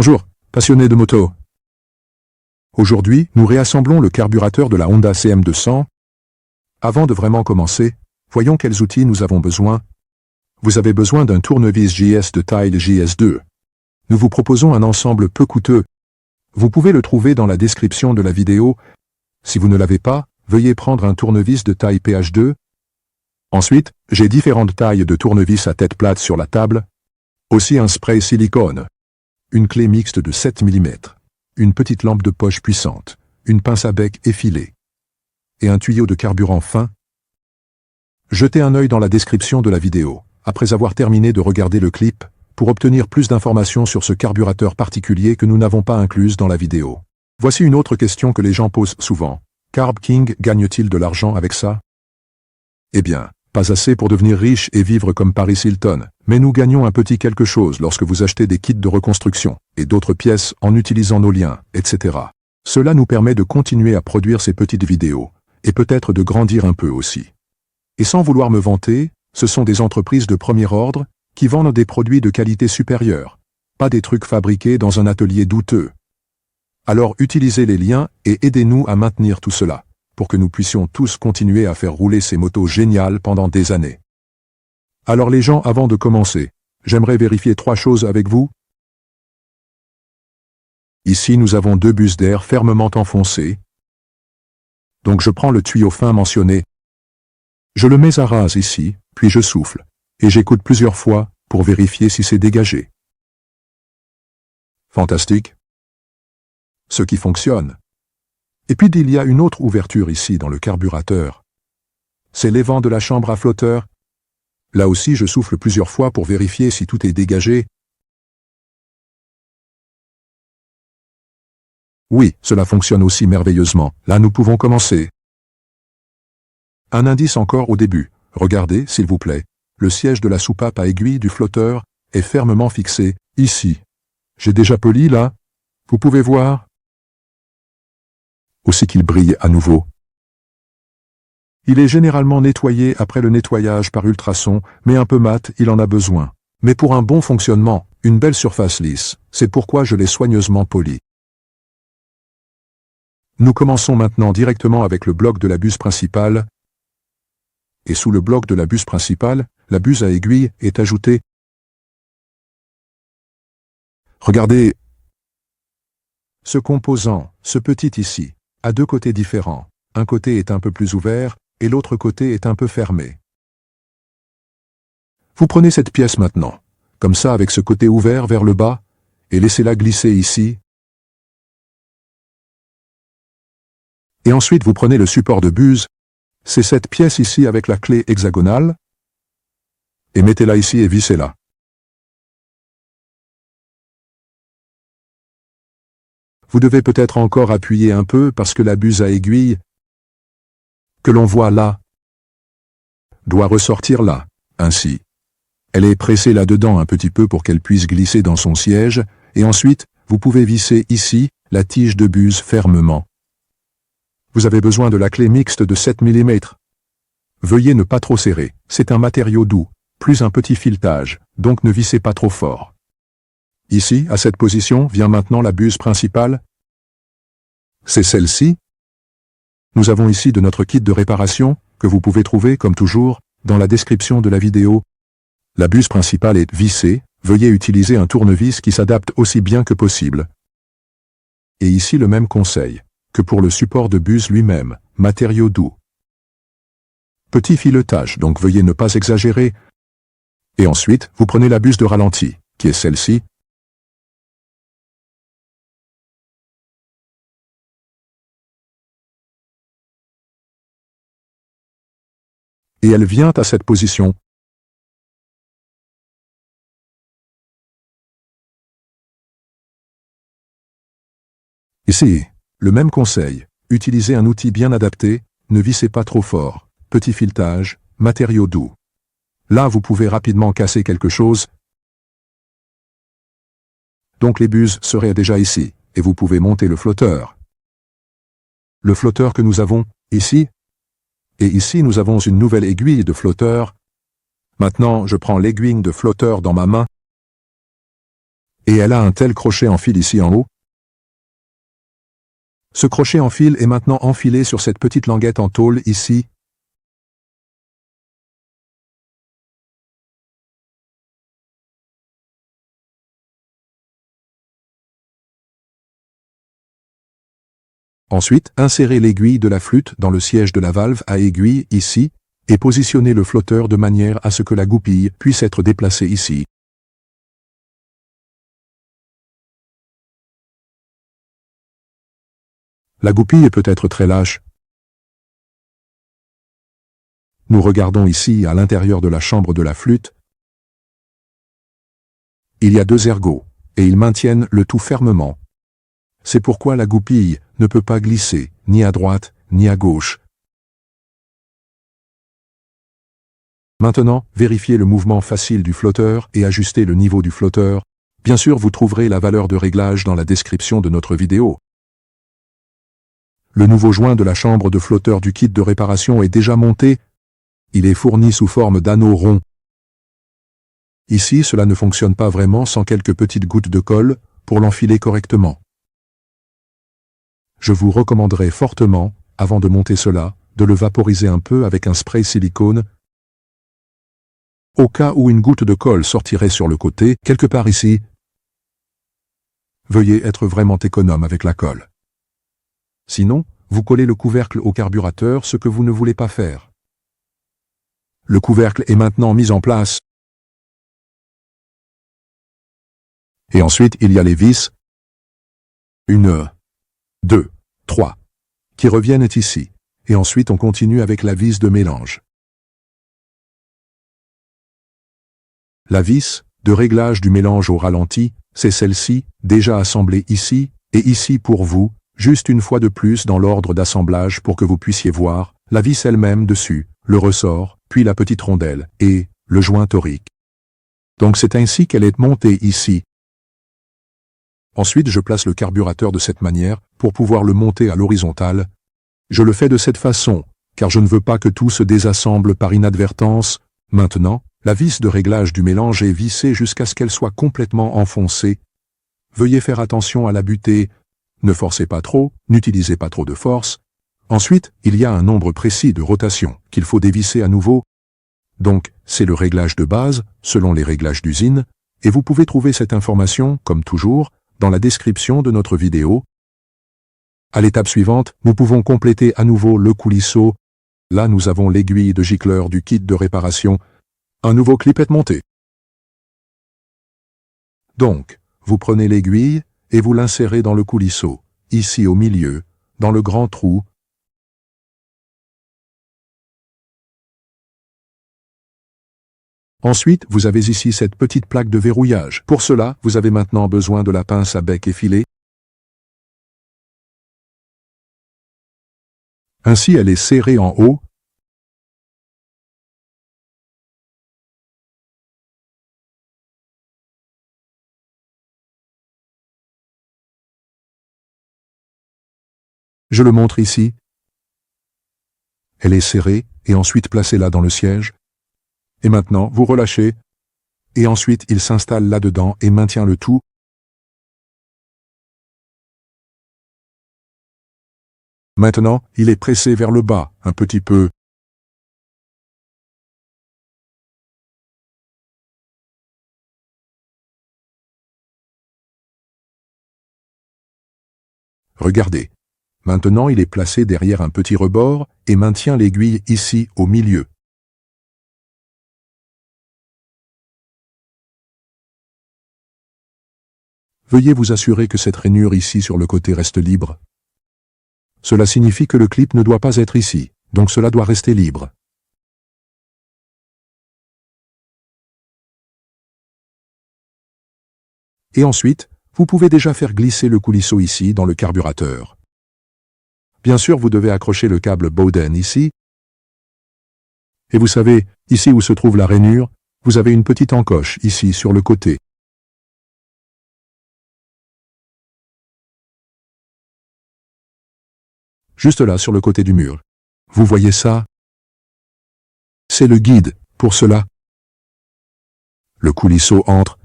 Bonjour, passionné de moto. Aujourd'hui, nous réassemblons le carburateur de la Honda CM200. Avant de vraiment commencer, voyons quels outils nous avons besoin. Vous avez besoin d'un tournevis JS de taille JS2. Nous vous proposons un ensemble peu coûteux. Vous pouvez le trouver dans la description de la vidéo. Si vous ne l'avez pas, veuillez prendre un tournevis de taille PH2. Ensuite, j'ai différentes tailles de tournevis à tête plate sur la table. Aussi un spray silicone. Une clé mixte de 7 mm. Une petite lampe de poche puissante. Une pince à bec effilée. Et un tuyau de carburant fin. Jetez un œil dans la description de la vidéo, après avoir terminé de regarder le clip, pour obtenir plus d'informations sur ce carburateur particulier que nous n'avons pas inclus dans la vidéo. Voici une autre question que les gens posent souvent. Carb King gagne-t-il de l'argent avec ça? Eh bien, pas assez pour devenir riche et vivre comme Paris Hilton, mais nous gagnons un petit quelque chose lorsque vous achetez des kits de reconstruction et d'autres pièces en utilisant nos liens, etc. Cela nous permet de continuer à produire ces petites vidéos, et peut-être de grandir un peu aussi. Et sans vouloir me vanter, ce sont des entreprises de premier ordre qui vendent des produits de qualité supérieure, pas des trucs fabriqués dans un atelier douteux. Alors utilisez les liens et aidez-nous à maintenir tout cela, pour que nous puissions tous continuer à faire rouler ces motos géniales pendant des années. Alors les gens, avant de commencer, j'aimerais vérifier 3 choses avec vous. Ici nous avons 2 bus d'air fermement enfoncés. Donc je prends le tuyau fin mentionné. Je le mets à ras ici, puis je souffle, et j'écoute plusieurs fois pour vérifier si c'est dégagé. Fantastique. Ce qui fonctionne. Et puis il y a une autre ouverture ici dans le carburateur. C'est l'évent de la chambre à flotteur. Là aussi je souffle plusieurs fois pour vérifier si tout est dégagé. Oui, cela fonctionne aussi merveilleusement. Là nous pouvons commencer. Un indice encore au début. Regardez, s'il vous plaît. Le siège de la soupape à aiguille du flotteur est fermement fixé, ici. J'ai déjà poli là. Vous pouvez voir. Aussi qu'il brille à nouveau. Il est généralement nettoyé après le nettoyage par ultrasons, mais un peu mat, il en a besoin. Mais pour un bon fonctionnement, une belle surface lisse, c'est pourquoi je l'ai soigneusement poli. Nous commençons maintenant directement avec le bloc de la buse principale. Et sous le bloc de la buse principale, la buse à aiguille est ajoutée. Regardez. Ce composant, ce petit ici, a 2 côtés différents. Un côté est un peu plus ouvert, et l'autre côté est un peu fermé. Vous prenez cette pièce maintenant, comme ça avec ce côté ouvert vers le bas, et laissez-la glisser ici. Et ensuite vous prenez le support de buse, c'est cette pièce ici avec la clé hexagonale, et mettez-la ici et vissez-la. Vous devez peut-être encore appuyer un peu parce que la buse à aiguille, que l'on voit là, doit ressortir là, ainsi. Elle est pressée là-dedans un petit peu pour qu'elle puisse glisser dans son siège, et ensuite, vous pouvez visser ici la tige de buse fermement. Vous avez besoin de la clé mixte de 7 mm. Veuillez ne pas trop serrer, c'est un matériau doux, plus un petit filetage, donc ne vissez pas trop fort. Ici, à cette position, vient maintenant la buse principale. C'est celle-ci. Nous avons ici de notre kit de réparation, que vous pouvez trouver, comme toujours, dans la description de la vidéo. La buse principale est vissée, veuillez utiliser un tournevis qui s'adapte aussi bien que possible. Et ici le même conseil, que pour le support de buse lui-même, matériau doux. Petit filetage, donc veuillez ne pas exagérer. Et ensuite, vous prenez la buse de ralenti, qui est celle-ci. Et elle vient à cette position. Ici, le même conseil, utilisez un outil bien adapté, ne vissez pas trop fort, petit filetage, matériau doux. Là vous pouvez rapidement casser quelque chose. Donc les buses seraient déjà ici, et vous pouvez monter le flotteur. Le flotteur que nous avons, ici. Et ici nous avons une nouvelle aiguille de flotteur. Maintenant je prends l'aiguille de flotteur dans ma main. Et elle a un tel crochet en fil ici en haut. Ce crochet en fil est maintenant enfilé sur cette petite languette en tôle ici. Ensuite, insérez l'aiguille de la flûte dans le siège de la valve à aiguille ici, et positionnez le flotteur de manière à ce que la goupille puisse être déplacée ici. La goupille est peut-être très lâche. Nous regardons ici à l'intérieur de la chambre de la flûte. Il y a 2 ergots, et ils maintiennent le tout fermement. C'est pourquoi la goupille ne peut pas glisser, ni à droite, ni à gauche. Maintenant, vérifiez le mouvement facile du flotteur et ajustez le niveau du flotteur. Bien sûr, vous trouverez la valeur de réglage dans la description de notre vidéo. Le nouveau joint de la chambre de flotteur du kit de réparation est déjà monté. Il est fourni sous forme d'anneau rond. Ici, cela ne fonctionne pas vraiment sans quelques petites gouttes de colle pour l'enfiler correctement. Je vous recommanderais fortement, avant de monter cela, de le vaporiser un peu avec un spray silicone, au cas où une goutte de colle sortirait sur le côté, quelque part ici. Veuillez être vraiment économe avec la colle. Sinon, vous collez le couvercle au carburateur, ce que vous ne voulez pas faire. Le couvercle est maintenant mis en place. Et ensuite, il y a les vis. 1, 2, 3, qui reviennent ici. Et ensuite, on continue avec la vis de mélange. La vis de réglage du mélange au ralenti, c'est celle-ci, déjà assemblée ici, et ici pour vous, juste une fois de plus dans l'ordre d'assemblage pour que vous puissiez voir, la vis elle-même dessus, le ressort, puis la petite rondelle, et le joint torique. Donc c'est ainsi qu'elle est montée ici. Ensuite je place le carburateur de cette manière, pour pouvoir le monter à l'horizontale. Je le fais de cette façon, car je ne veux pas que tout se désassemble par inadvertance. Maintenant, la vis de réglage du mélange est vissée jusqu'à ce qu'elle soit complètement enfoncée. Veuillez faire attention à la butée. Ne forcez pas trop, n'utilisez pas trop de force. Ensuite, il y a un nombre précis de rotations qu'il faut dévisser à nouveau. Donc, c'est le réglage de base, selon les réglages d'usine, et vous pouvez trouver cette information, comme toujours, dans la description de notre vidéo. À l'étape suivante, nous pouvons compléter à nouveau le coulisseau. Là, nous avons l'aiguille de gicleur du kit de réparation. Un nouveau clip est monté. Donc, vous prenez l'aiguille et vous l'insérez dans le coulisseau, ici au milieu, dans le grand trou. Ensuite, vous avez ici cette petite plaque de verrouillage. Pour cela, vous avez maintenant besoin de la pince à bec effilé. Ainsi, elle est serrée en haut. Je le montre ici. Elle est serrée, et ensuite placée là dans le siège. Et maintenant, vous relâchez. Et ensuite, il s'installe là-dedans et maintient le tout. Maintenant, il est pressé vers le bas, un petit peu. Regardez. Maintenant, il est placé derrière un petit rebord et maintient l'aiguille ici, au milieu. Veuillez vous assurer que cette rainure ici sur le côté reste libre. Cela signifie que le clip ne doit pas être ici, donc cela doit rester libre. Et ensuite, vous pouvez déjà faire glisser le coulisseau ici dans le carburateur. Bien sûr, vous devez accrocher le câble Bowden ici. Et vous savez, ici où se trouve la rainure, vous avez une petite encoche ici sur le côté. Juste là sur le côté du mur. Vous voyez ça? C'est le guide, pour cela. Le coulisseau entre.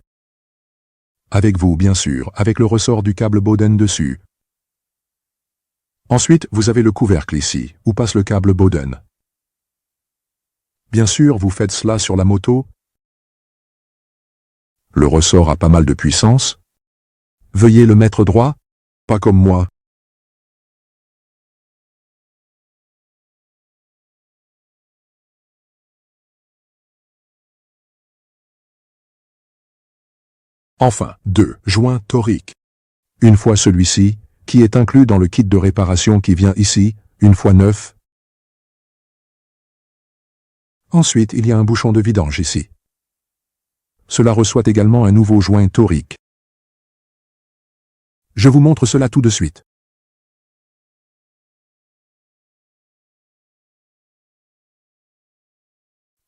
avec vous bien sûr, avec le ressort du câble Bowden dessus. Ensuite, vous avez le couvercle ici, où passe le câble Bowden. Bien sûr, vous faites cela sur la moto. Le ressort a pas mal de puissance. Veuillez le mettre droit, pas comme moi. Enfin, 2 joints toriques. Une fois celui-ci, qui est inclus dans le kit de réparation qui vient ici, une fois neuf. Ensuite, il y a un bouchon de vidange ici. Cela reçoit également un nouveau joint torique. Je vous montre cela tout de suite.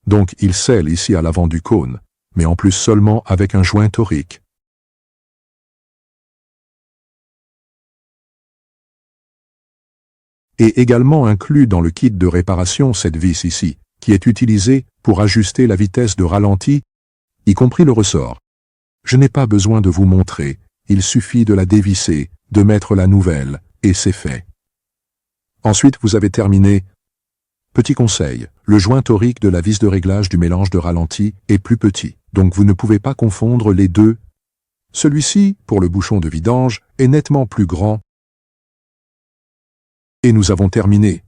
Donc il scelle ici à l'avant du cône, mais en plus seulement avec un joint torique. Et également inclus dans le kit de réparation cette vis ici, qui est utilisée pour ajuster la vitesse de ralenti, y compris le ressort. Je n'ai pas besoin de vous montrer, il suffit de la dévisser, de mettre la nouvelle, et c'est fait. Ensuite vous avez terminé. Petit conseil, le joint torique de la vis de réglage du mélange de ralenti est plus petit, donc vous ne pouvez pas confondre les deux. Celui-ci, pour le bouchon de vidange, est nettement plus grand. Et nous avons terminé.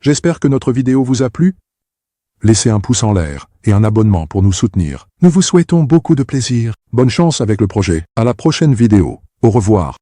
J'espère que notre vidéo vous a plu. Laissez un pouce en l'air et un abonnement pour nous soutenir. Nous vous souhaitons beaucoup de plaisir. Bonne chance avec le projet. À la prochaine vidéo. Au revoir.